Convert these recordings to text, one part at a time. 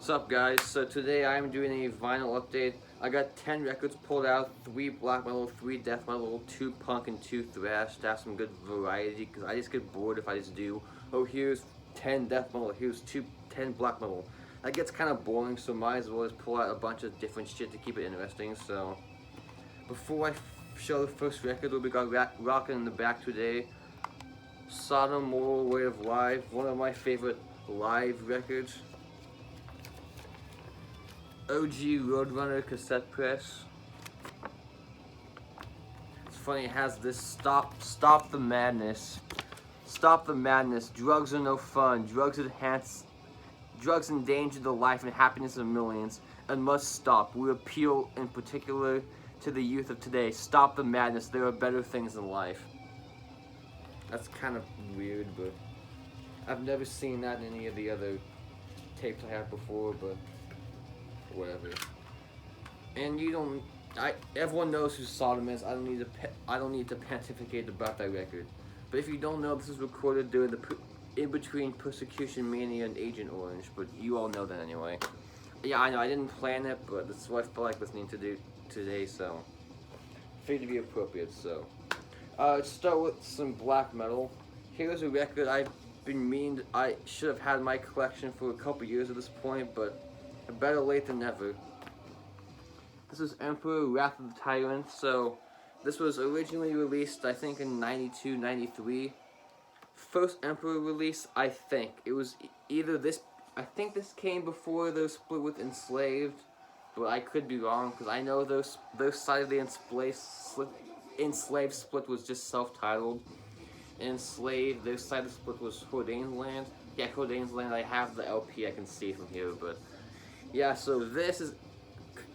What's up, guys? So today I'm doing a vinyl update. I got 10 records pulled out, 3 black metal, 3 death metal, 2 punk, and 2 thrash to have some good variety, because I just get bored if I just do, oh, here's 10 death metal, here's 10 black metal. That gets kind of boring, so might as well just pull out a bunch of different shit to keep it interesting. So before I show the first record that we got rocking in the back today, Sodom Moral Way of Life, one of my favorite live records. OG Roadrunner cassette press. It's funny, it has this stop the madness. Stop the madness. Drugs are no fun. Drugs endanger the life and happiness of millions and must stop. We appeal in particular to the youth of today. Stop the madness. There are better things in life. That's kind of weird, but I've never seen that in any of the other tapes I had before, but whatever. And everyone knows who Sodom is. I don't need to pontificate about that record. But if you don't know, this was recorded during the in between Persecution Mania and Agent Orange. But you all know that anyway. Yeah, I know I didn't plan it, but this is what I feel like listening to do today. So, figured to be appropriate. So, let's start with some black metal. Here's a record I've been meaning. I should have had in my collection for a couple years at this point, but better late than never. This is Emperor Wrath of the Tyrant. So this was originally released, I think, in 92, 93. First Emperor release, I think. It was either this, I think this came before the split with Enslaved, but I could be wrong, because I know their side of the Enslaved split was just self-titled. Enslaved, their side of the split was Hordane's Land. Yeah, Hordane's Land, I have the LP, I can see from here, but yeah, so this is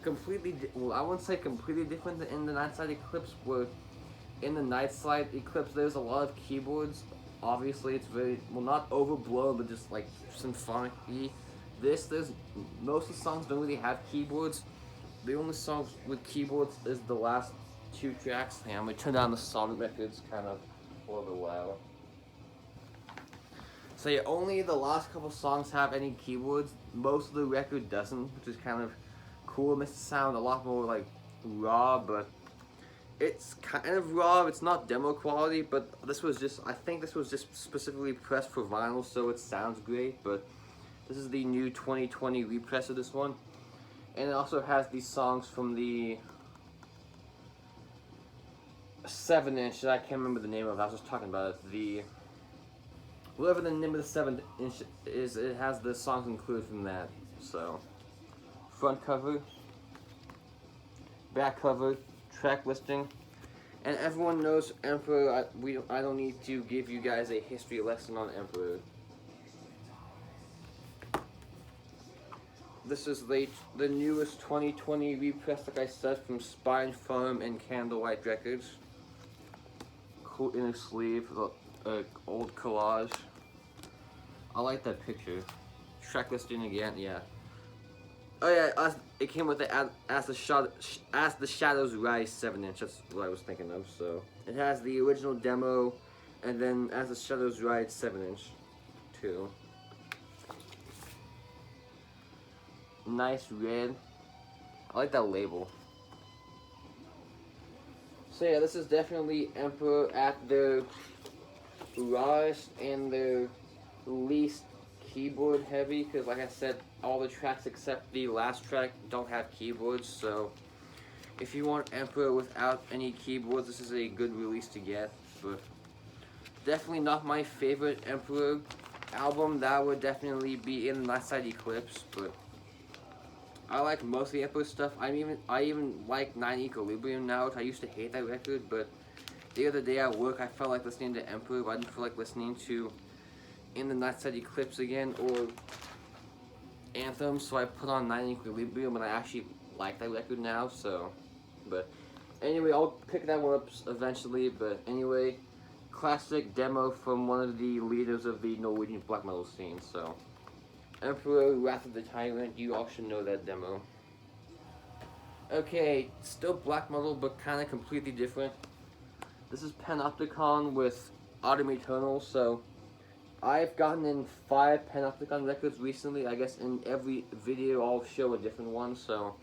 completely, well, I wouldn't say completely different than in the Nightside Eclipse, where in the Nightside Eclipse there's a lot of keyboards. Obviously it's very, well, not overblown, but just like symphonic-y. There's most of the songs don't really have keyboards. The only songs with keyboards is the last 2 tracks. Hey, I'm gonna turn down the sound records kind of a little bit loud. So yeah, only the last couple songs have any keyboards. Most of the record doesn't, which is kind of cool. It makes it sound a lot more like raw, but it's kind of raw. It's not demo quality, but this was just, I think this was just specifically pressed for vinyl, so it sounds great. But this is the new 2020 repress of this one. And it also has these songs from the 7-inch that I can't remember the name of. I was just talking about it. Whatever the name of the 7-inch is, it has the songs included from that. So, front cover, back cover, track listing, and everyone knows Emperor. I don't need to give you guys a history lesson on Emperor. This is the newest 2020 repress, like I said, from Spine Farm and Candlelight Records. Cool inner sleeve, old collage. I like that picture. Track listing again, yeah. Oh yeah, it came with the As the Shadows Rise 7-inch. That's what I was thinking of. So it has the original demo, and then As the Shadows Rise 7-inch too. Nice red. I like that label. So yeah, this is definitely Emperor at their rawest and their least keyboard heavy, because like I said, all the tracks except the last track don't have keyboards. So if you want Emperor without any keyboards, this is a good release to get. But definitely not my favorite Emperor album. That would definitely be in Nightside Eclipse, but I like most of the Emperor stuff. I even like 9 Equilibrium now, which I used to hate that record, but the other day at work I felt like listening to Emperor, but I didn't feel like listening to In the Nightside Eclipse again or Anthem, so I put on 9 Equilibrium, and I actually like that record now. So, but anyway, I'll pick that one up eventually. But anyway, classic demo from one of the leaders of the Norwegian black metal scene. So, Emperor Wrath of the Tyrant, you all should know that demo. Okay, still black metal, but kind of completely different. This is Panopticon with Autumn Eternal. So I've gotten in 5 Panopticon records recently. I guess in every video I'll show a different one, so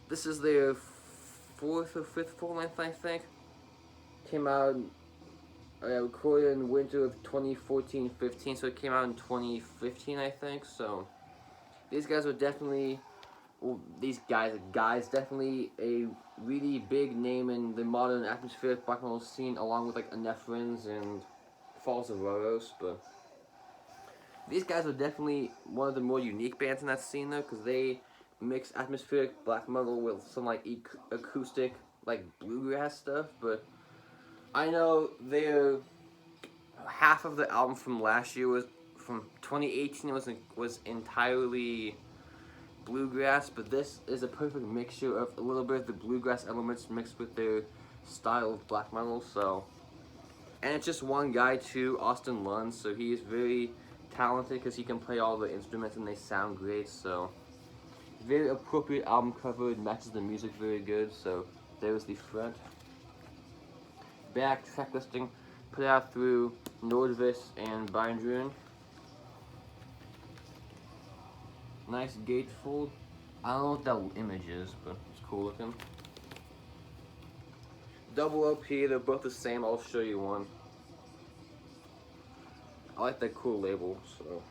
this is their 4th or 5th full length, I think. Came out, recorded in winter of 2014-15, so it came out in 2015, I think. So these guys are definitely, well, these guys definitely a really big name in the modern atmospheric black metal scene, along with like Anephrines and Falls of Rhodos. But these guys are definitely one of the more unique bands in that scene, though, because they mix atmospheric black metal with some like acoustic, like bluegrass stuff. But I know they're half of the album from last year was from 2018 was entirely bluegrass, but this is a perfect mixture of a little bit of the bluegrass elements mixed with their style of black metal. So, and it's just one guy too, Austin Lund. So he is very talented because he can play all the instruments and they sound great. So very appropriate album cover. It matches the music very good. So there's the front. Back track listing put out through Nordvis and Bindrune. Nice gatefold. I don't know what that image is, but it's cool looking. Double OP, they're both the same. I'll show you one. I like that cool label, so.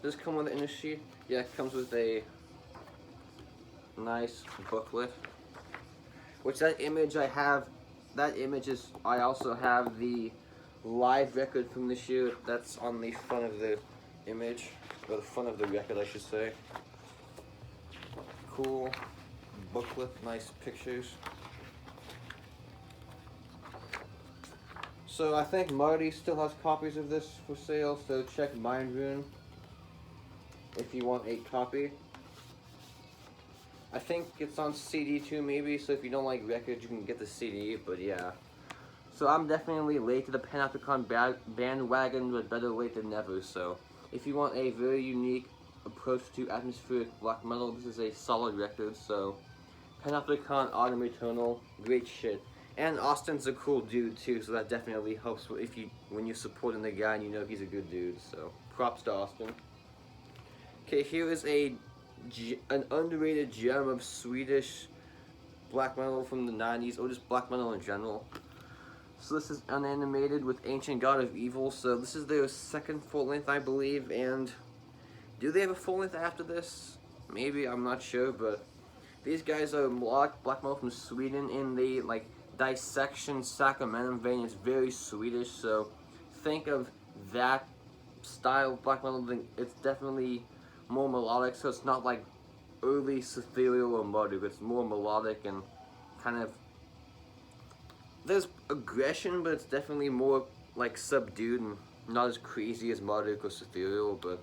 Does this come with an inner sheet? Yeah, it comes with a nice booklet. Which that image I have, that image is, I also have the live record from this year. That's on the front of the image, or the front of the record, I should say. Cool booklet, nice pictures. So I think Marty still has copies of this for sale, so check Mindrune if you want a copy. I think it's on CD too, maybe, so if you don't like records, you can get the CD, but yeah. So I'm definitely late to the Panopticon bandwagon, but better late than never, so if you want a very unique approach to atmospheric black metal, this is a solid record. So Panopticon, Autumn Eternal, great shit. And Austin's a cool dude too, so that definitely helps when you're supporting the guy and you know he's a good dude. So props to Austin. Okay, here is an underrated gem of Swedish black metal from the 90s, or just black metal in general. So this is unanimated with Ancient God of Evil. So this is their 2nd full length, I believe. And do they have a full length after this? Maybe, I'm not sure. But these guys are black metal from Sweden in the like dissection sacramentum vein. It's very Swedish. So think of that style of black metal. It's definitely more melodic. So it's not like early ethereal or Marduk. It's more melodic and kind of. There's aggression, but it's definitely more like subdued and not as crazy as Marduk or Ethereal, but.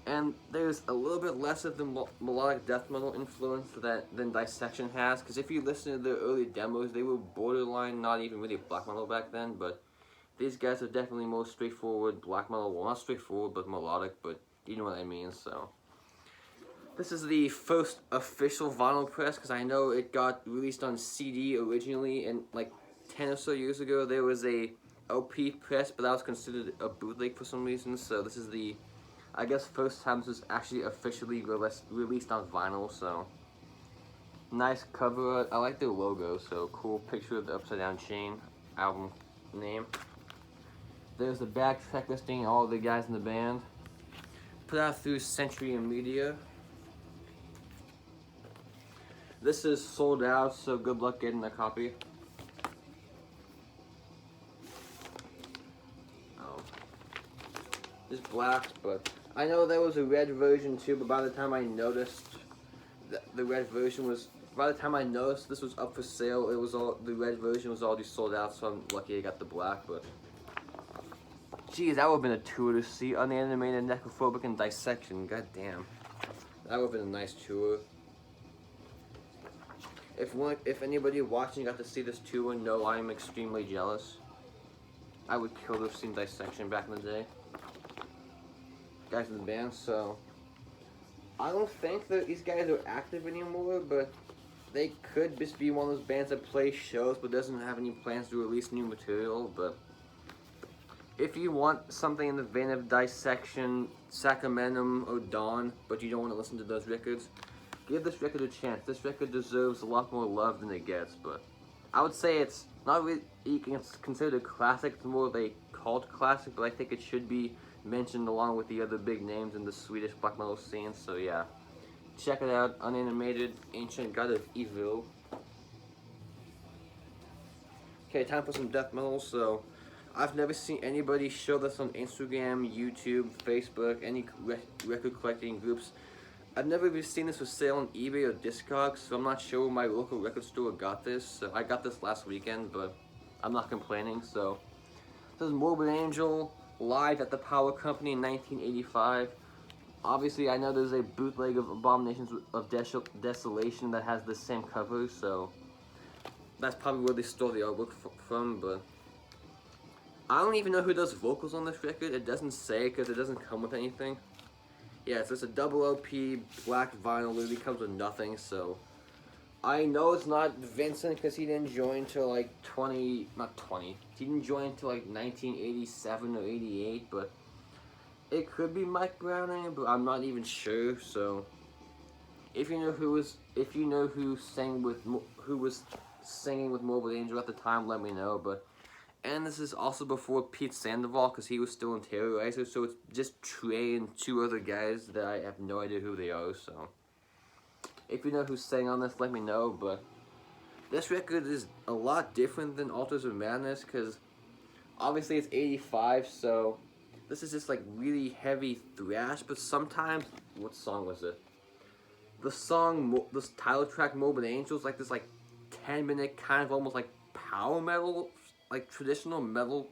And there's a little bit less of the melodic death metal influence than Dissection has, because if you listen to their early demos, they were borderline not even really black metal back then, but these guys are definitely more straightforward black metal. Well, not straightforward, but melodic, but you know what I mean, so. This is the first official vinyl press, because I know it got released on CD originally, and like 10 or so years ago there was a LP press, but that was considered a bootleg for some reason. So this is the, I guess, first time this was actually officially released on vinyl. So nice cover. I like their logo, so cool picture of the upside down chain, album name. There's the back track listing, all the guys in the band. Put out through Century and Media. This is sold out, so good luck getting a copy. Oh. This black, but I know there was a red version too, but by the time I noticed the red version was, by the time I noticed this was up for sale, the red version was already sold out, so I'm lucky I got the black, but geez, that would have been a tour to see unanimated, necrophobic, and dissection. God damn. That would have been a nice tour. If anybody watching got to see this tour, know I'm extremely jealous. I would kill to have seen Dissection back in the day. Guys in the band, so I don't think that these guys are active anymore, but they could just be one of those bands that play shows but doesn't have any plans to release new material. But if you want something in the vein of Dissection, Sacramentum, or Dawn, but you don't want to listen to those records, give this record a chance. This record deserves a lot more love than it gets, but I would say it's not really it's considered a classic. It's more of a cult classic, but I think it should be mentioned along with the other big names in the Swedish black metal scene. So yeah, check it out. Unanimated, Ancient God of Evil. Okay, time for some death metal. So I've never seen anybody show this on Instagram, YouTube, Facebook, any record collecting groups. I've never even seen this for sale on eBay or Discogs, so I'm not sure where my local record store got this. So I got this last weekend, but I'm not complaining. So this is Morbid Angel live at the Power Company in 1985. Obviously, I know there's a bootleg of Abominations of Desolation that has the same cover, so that's probably where they stole the artwork from, but I don't even know who does vocals on this record. It doesn't say because it doesn't come with anything. Yeah, so it's a double LP, black vinyl, literally comes with nothing, so I know it's not Vincent because he didn't join till like he didn't join until like 1987 or 88, but it could be Mike Browning, but I'm not even sure, so if you know who was singing with Morbid Angel at the time, let me know, but and this is also before Pete Sandoval, because he was still in Terrorizer, so it's just Trey and two other guys that I have no idea who they are, so if you know who's sang on this, let me know, but this record is a lot different than Altars of Madness, because obviously it's 85, so this is just like really heavy thrash, but sometimes, what song was it? The song, this title track, Morbid Angel, is like this like 10-minute kind of almost like power metal, like traditional metal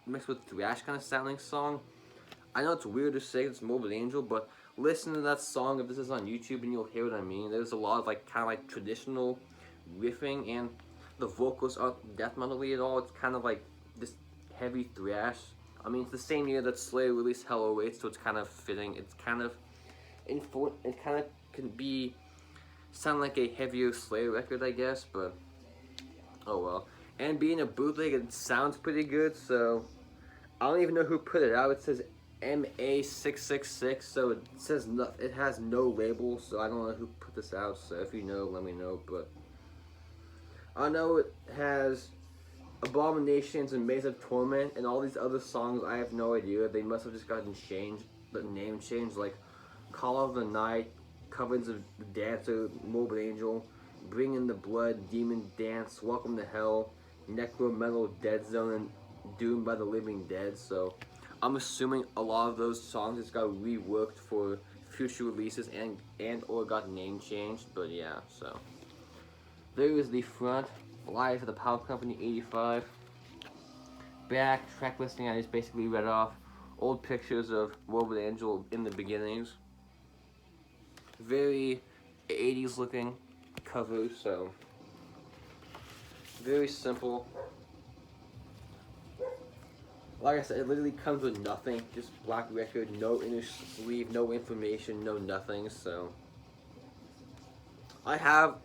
mixed with thrash kind of sounding song. I know it's weird to say it's Morbid Angel, but listen to that song if this is on YouTube and you'll hear what I mean. There's a lot of like kind of like traditional riffing, and the vocals aren't death metal-y at all. It's kind of like this heavy thrash. I mean, it's the same year that Slayer released Hell Awaits, so it's kind of fitting. It's kind of it kind of can be sound like a heavier Slayer record, I guess, but oh well. And being a bootleg, it sounds pretty good, so I don't even know who put it out. It says MA666, so it says it has no label, so I don't know who put this out, so if you know, let me know, but I know it has Abominations and Maze of Torment, and all these other songs, I have no idea. They must have just gotten changed, the name changed, like Call of the Night, Covens of the Dancer, Morbid Angel, Bring in the Blood, Demon Dance, Welcome to Hell, Necro Metal, Dead Zone, and Doomed by the Living Dead. So I'm assuming a lot of those songs just got reworked for future releases and or got name changed, but yeah, so there is the front, live at the Power Company 85. Back, track listing I just basically read off. Old pictures of Morbid Angel in the beginnings. Very 80s looking cover, so very simple. Like I said, it literally comes with nothing, just black record, no inner sleeve, no information, no nothing, so I have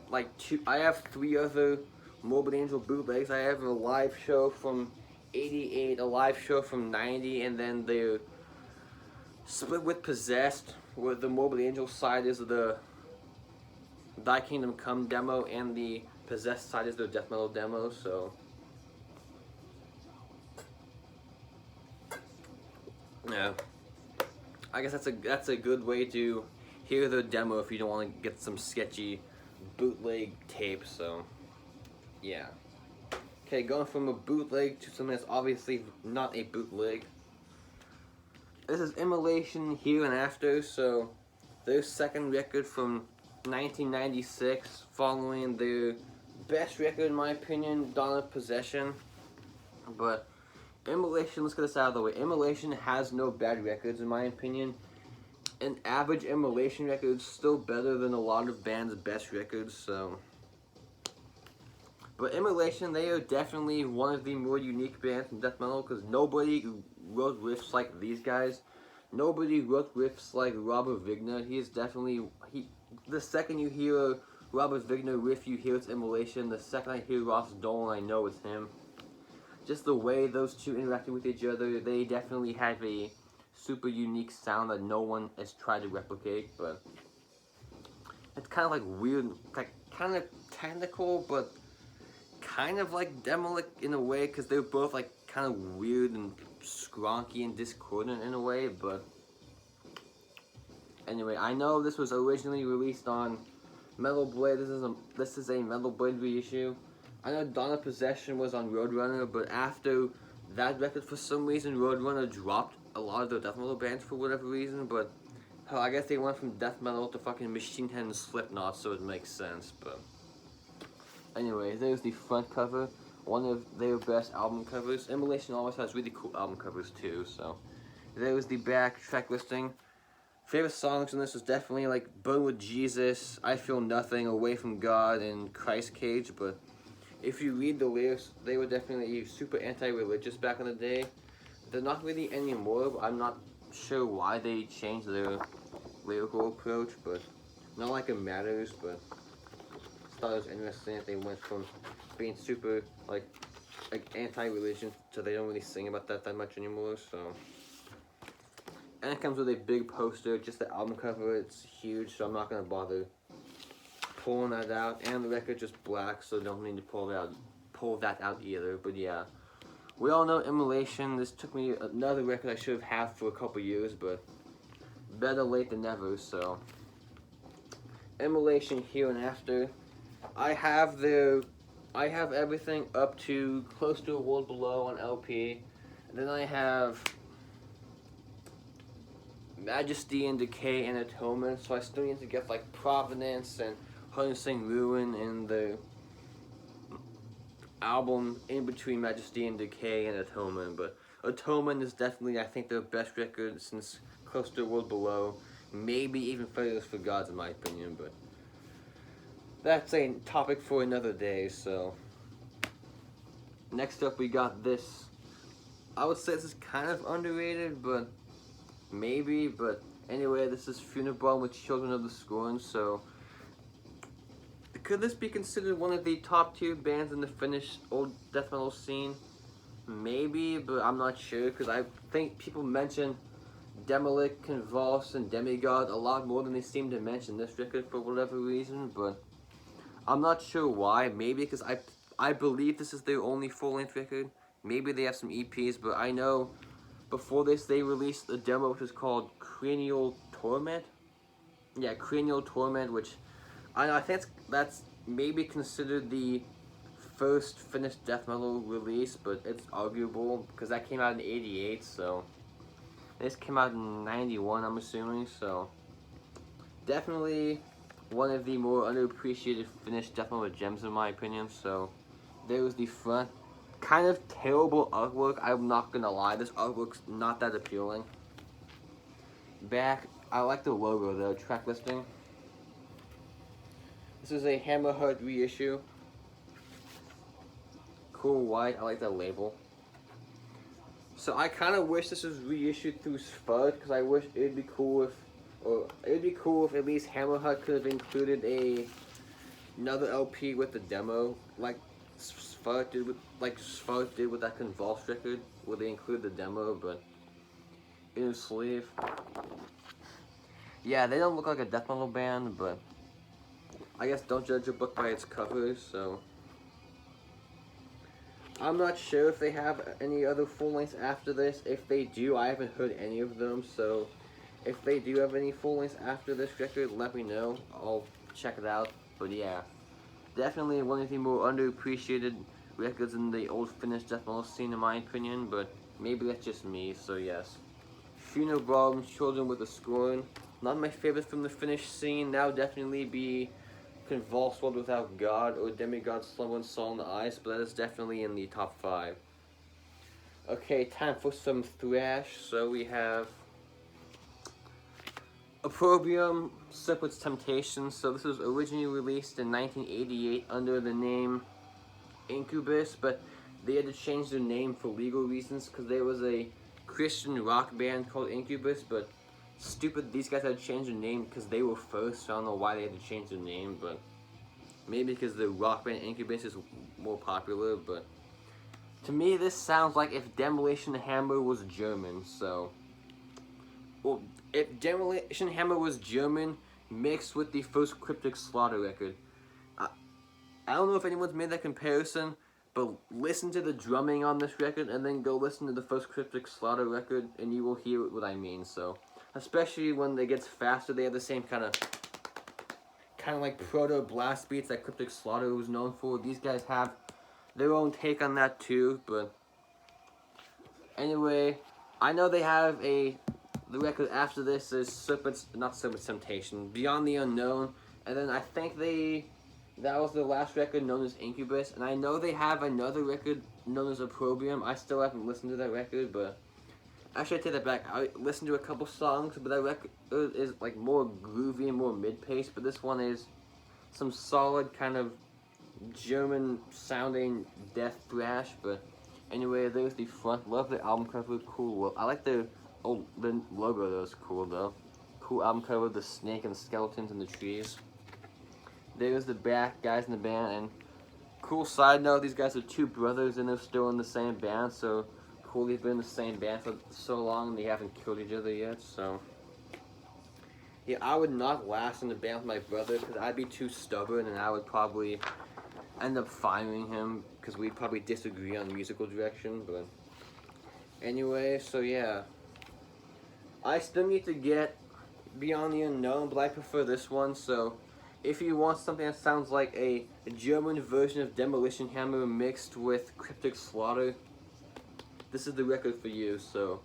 three other Morbid Angel bootlegs. I have a live show from 88, a live show from 90, and then they're split with Possessed, where the Morbid Angel side is the Thy Kingdom Come demo, and the Possessed side is their death metal demo, so yeah. I guess that's a good way to hear the demo if you don't want to get some sketchy bootleg tape, so yeah. Okay, going from a bootleg to something that's obviously not a bootleg. This is Immolation Here and After, so their second record from 1996, following their best record in my opinion, Dawn of Possession. But Immolation, let's get this out of the way. Immolation has no bad records in my opinion. An average Immolation record is still better than a lot of bands' best records, so. But Immolation, they are definitely one of the more unique bands in death metal, because nobody wrote riffs like these guys. Nobody wrote riffs like Robert Vigna. He is definitely, the second you hear a Robert Vigna riff, you hear it's Immolation. The second I hear Ross Dolan, I know it's him. just the way those two interacted with each other, they definitely have a super unique sound that no one has tried to replicate, but it's kind of like weird, like kind of technical, but kind of like Demolic in a way, because they're both like kind of weird and skronky and discordant in a way, but anyway, I know this was originally released on Metal Blade. This is a Metal Blade reissue. I know Dawn of Possession was on Roadrunner, but after that record, for some reason, Roadrunner dropped a lot of their death metal bands for whatever reason, but hell, I guess they went from death metal to fucking Machine Head and Slipknot, so it makes sense, but anyway, there's the front cover, one of their best album covers. Immolation always has really cool album covers too, so there's the back track listing. Favorite songs on this was definitely like Burn with Jesus, I Feel Nothing, Away from God, and Christ Cage, but if you read the lyrics, they were definitely super anti-religious back in the day. They're not really anymore, but I'm not sure why they changed their lyrical approach, but not like it matters, but I thought it was interesting that they went from being super like anti-religion to they don't really sing about that much anymore, so. And it comes with a big poster, just the album cover, it's huge, so I'm not going to bother pulling that out. And the record's just black, so don't need to pull that out either. But yeah, we all know Immolation. This took me another record I should have had for a couple years, but better late than never, so. Immolation Here and After. I have everything up to Close to a World Below on LP. And then I have Majesty and Decay and Atonement, so I still need to get like Providence and Harnessing Ruin and the album in between Majesty and Decay and Atonement, but Atonement is definitely, I think, their best record since Close to a World Below, maybe even Failures for Gods in my opinion, but that's a topic for another day, so. Next up we got this. I would say this is kind of underrated, but maybe, but anyway, this is Funeral with Children of the Scorn, so could this be considered one of the top tier bands in the Finnish old death metal scene? Maybe, but I'm not sure, because I think people mention Demolic, Convulse, and Demigod a lot more than they seem to mention this record for whatever reason, but I'm not sure why. Maybe because I believe this is their only full-length record. Maybe they have some EPs, but I know before this, they released a demo which is called Cranial Torment. Yeah, Cranial Torment, which I think that's maybe considered the first Finnish death metal release, but it's arguable because that came out in '88. So this came out in '91, I'm assuming. So definitely one of the more underappreciated Finnish death metal gems in my opinion. So there was the front. Kind of terrible artwork, I'm not gonna lie, this artwork's not that appealing. Back, I like the logo though, track listing. This is a Hammerheart reissue. Cool white, I like that label. So I kind of wish this was reissued through Spud, because I wish it'd be cool if at least Hammerheart could have included another LP with the demo, like Spud did with that Convulse record, where they include the demo, but in a sleeve. Yeah, they don't look like a death metal band, but I guess don't judge a book by its cover, so. I'm not sure if they have any other full lengths after this. If they do, I haven't heard any of them, so if they do have any full lengths after this record, let me know. I'll check it out, but yeah. Definitely one of the more underappreciated records in the old Finnish death metal scene in my opinion, but maybe that's just me, so yes. Funeral Ballroom, Children with a Scorn. Not my favorite from the Finnish scene. That would definitely be Convulse World Without God or Demigod Slumber and Soul in the Ice, but that is definitely in the top 5. Okay, time for some thrash. So we have Probium, Separate's Temptation. So this was originally released in 1988 under the name Incubus, but they had to change their name for legal reasons because there was a Christian rock band called Incubus, but stupid, these guys had to change their name because they were first, so I don't know why they had to change their name, but maybe because the rock band Incubus is more popular, but To me, this sounds like if Demolition Hammer was German, so... Well, if Demolition Hammer was German, mixed with the first Cryptic Slaughter record. I don't know if anyone's made that comparison, but listen to the drumming on this record, and then go listen to the first Cryptic Slaughter record, and you will hear what I mean, so... Especially when it gets faster, they have the same kind of like proto-blast beats that Cryptic Slaughter was known for. These guys have their own take on that too, but anyway, I know they have the record after this is not Serpent's Temptation, Beyond the Unknown, and then I think that was the last record known as Incubus, and I know they have another record known as Opprobrium. I still haven't listened to that record, but actually I take that back. I listened to a couple songs, but that record is like more groovy and more mid-paced, but this one is some solid kind of German sounding death thrash. But anyway, there's the front. Love the album cover, cool. Well, I like the logo though, is cool though. Cool album cover, the snake and the skeletons and the trees. There's the back, guys in the band, and cool side note, these guys are two brothers and they're still in the same band, so cool they've been in the same band for so long and they haven't killed each other yet, so... Yeah, I would not last in the band with my brother because I'd be too stubborn and I would probably end up firing him because we'd probably disagree on musical direction, but... Anyway, so yeah. I still need to get Beyond the Unknown, but I prefer this one, so... If you want something that sounds like a German version of Demolition Hammer mixed with Cryptic Slaughter, this is the record for you, so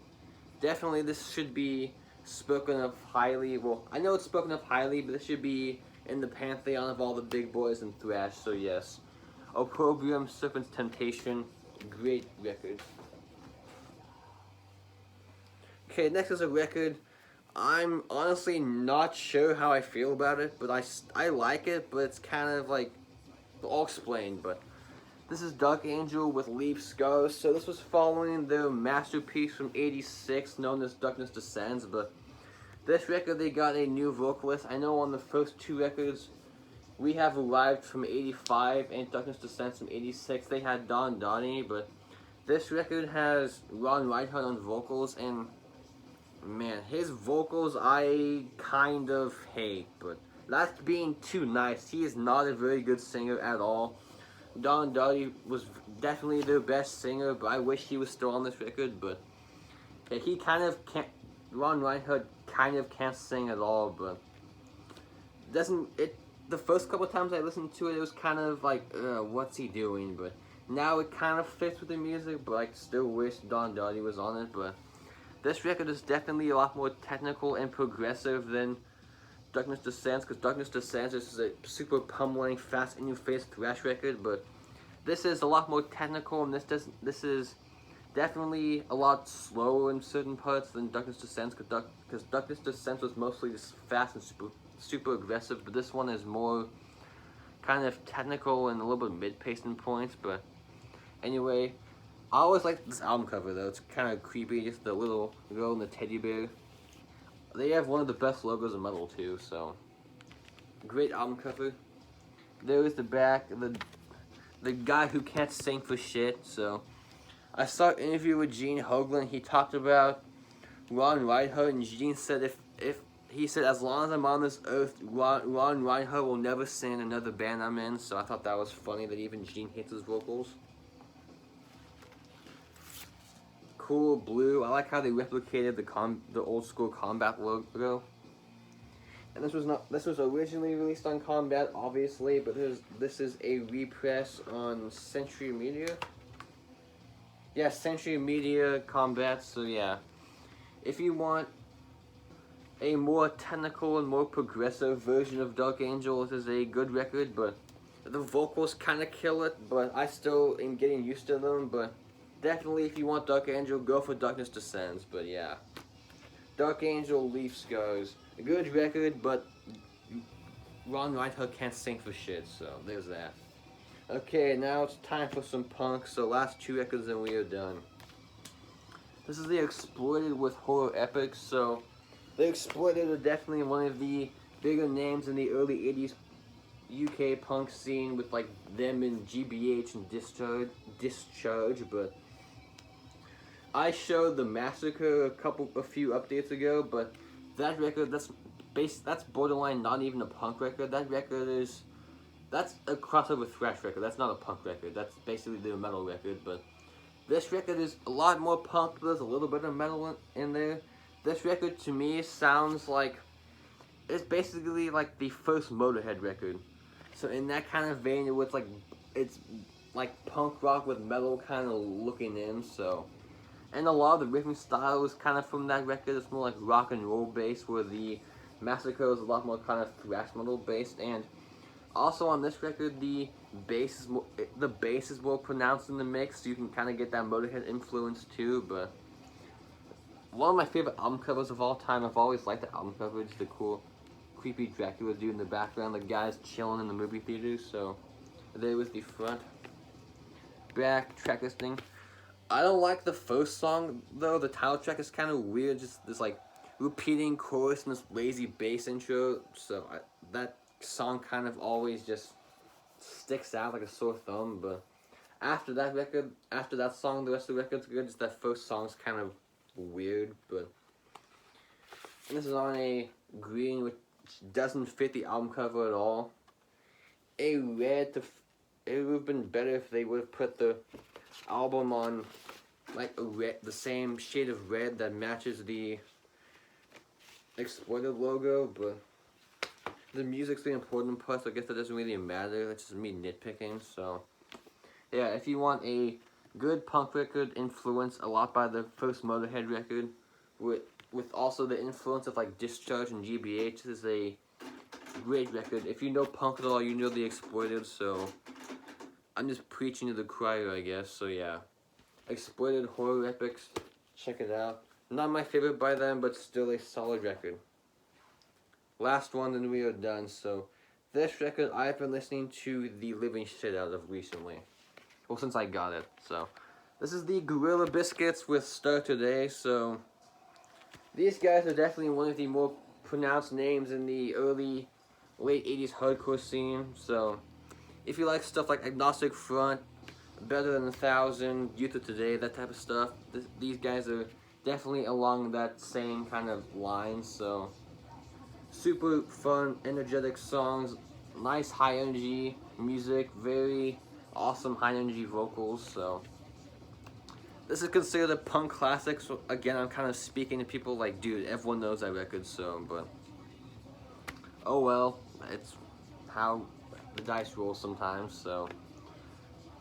definitely this should be spoken of highly. Well, I know it's spoken of highly, but this should be in the pantheon of all the big boys in thrash, so yes. Opprobrium, Serpent's Temptation, great record. Okay, next is a record. I'm honestly not sure how I feel about it, but I like it, but it's kind of like, I'll explain, but this is Dark Angel with Leaf Scars. So this was following their masterpiece from '86 known as Darkness Descends, but this record they got a new vocalist. I know on the first two records we have arrived from '85 and Darkness Descends from '86. They had Don Donnie, but this record has Ron Reinhardt on vocals, and man, his vocals I kind of hate, but that's being too nice. He is not a very good singer at all. Don Donnie was definitely their best singer, but I wish he was still on this record, but he kind of can't, Ron Reinhardt kind of can't sing at all, but the first couple times I listened to it, it was kind of like, what's he doing, but now it kind of fits with the music, but I still wish Don Donnie was on it, but this record is definitely a lot more technical and progressive than Darkness Descends, because Darkness Descends is a super pummeling, fast, in-your-face thrash record, but this is a lot more technical, and this is definitely a lot slower in certain parts than Darkness Descends, because Darkness Descends was mostly just fast and super aggressive, but this one is more kind of technical and a little bit mid-paced in points, but anyway, I always like this album cover though. It's kind of creepy, just the little girl and the teddy bear. They have one of the best logos in metal too, so great album cover. There is the back, the guy who can't sing for shit. So I saw an interview with Gene Hoglan. He talked about Ron Reinhardt, and Gene said he said as long as I'm on this earth, Ron Reinhardt will never sing in another band I'm in. So I thought that was funny that even Gene hates his vocals. Cool blue. I like how they replicated the old school Combat logo. And this was originally released on Combat, obviously, but this is a repress on Century Media. Yeah, Century Media Combat. So yeah, if you want a more technical and more progressive version of Dark Angel, this is a good record, but the vocals kind of kill it. But I still am getting used to them, but definitely, if you want Dark Angel, go for Darkness Descends, but yeah. Dark Angel, Leaf Scars. A good record, but Ron Reinhardt can't sing for shit, so there's that. Okay, now it's time for some punk, so last two records and we are done. This is the Exploited with Horror Epics, so the Exploited are definitely one of the bigger names in the early 80s UK punk scene with like them and GBH and Discharge, but I showed the Massacre a few updates ago, but that record, that's borderline not even a punk record. That's a crossover thrash record. That's not a punk record. That's basically the metal record, but this record is a lot more punk, but there's a little bit of metal in there. This record to me sounds like, it's basically like the first Motorhead record. So in that kind of vein, it's like punk rock with metal kind of looking in, so. And a lot of the riffing style is kind of from that record. It's more like rock and roll based, where the Massacre is a lot more kind of thrash metal based. And also on this record, the bass is more pronounced in the mix, so you can kind of get that Motorhead influence too. But one of my favorite album covers of all time, I've always liked the album cover, just the cool, creepy Dracula dude in the background, the guys chilling in the movie theaters. So there was the front, back, track listing. I don't like the first song though. The title track is kind of weird, just this like repeating chorus and this lazy bass intro. So that song kind of always just sticks out like a sore thumb. But after that song, the rest of the record's good. Just that first song's kind of weird. But and this is on a green, which doesn't fit the album cover at all. It would have been better if they would have put the album on like the same shade of red that matches the Exploited logo, but the music's the important part, so I guess that doesn't really matter. That's just me nitpicking. So yeah, if you want a good punk record influenced a lot by the first Motorhead record, with also the influence of like Discharge and GBH, this is a great record. If you know punk at all, you know the Exploited, so I'm just preaching to the choir, I guess. So yeah, Exploited Horror Epics, check it out. Not my favorite by them, but still a solid record. Last one, then we are done. So this record I've been listening to the living shit out of recently. Well, since I got it. So this is the Gorilla Biscuits with Start Today. So these guys are definitely one of the more pronounced names in the late 80s hardcore scene. So if you like stuff like Agnostic Front, Better Than 1,000, Youth of Today, that type of stuff, these guys are definitely along that same kind of line. So super fun, energetic songs, nice high energy music, very awesome high energy vocals. So this is considered a punk classic. So again, I'm kind of speaking to people like, dude, everyone knows that record. So, but oh well, it's how the dice roll sometimes. So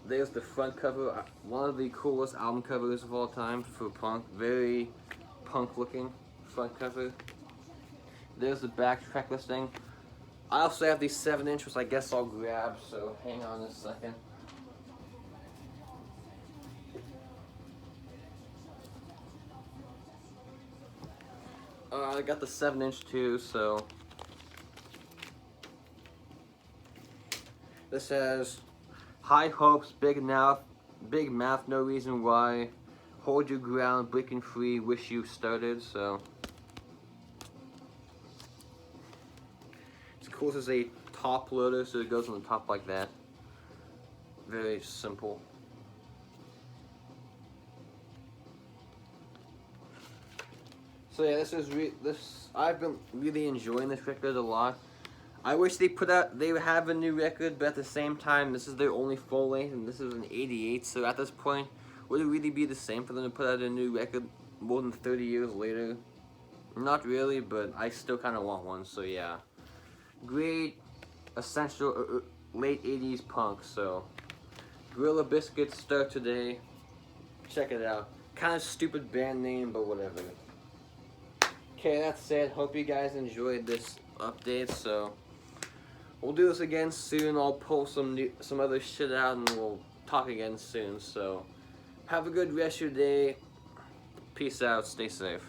there's the front cover, one of the coolest album covers of all time for punk. Very punk looking front cover. There's the back track listing. I also have the 7-inch, which I guess I'll grab, so hang on a second. I got the 7-inch too, so this has High Hopes, Big Mouth, No Reason Why, Hold Your Ground, Breaking Free, Wish You Started. So it's cool. This is a top loader, so it goes on the top like that. Very simple. So yeah, I've been really enjoying this record a lot. I wish they would have a new record, but at the same time, this is their only full length, and this is an 88, so at this point, would it really be the same for them to put out a new record more than 30 years later? Not really, but I still kind of want one, so yeah. Great, essential, late 80s punk, so Gorilla Biscuits, Start Today, check it out. Kind of stupid band name, but whatever. Okay, that said, hope you guys enjoyed this update, so we'll do this again soon. I'll pull some other shit out and we'll talk again soon. So have a good rest of your day. Peace out. Stay safe.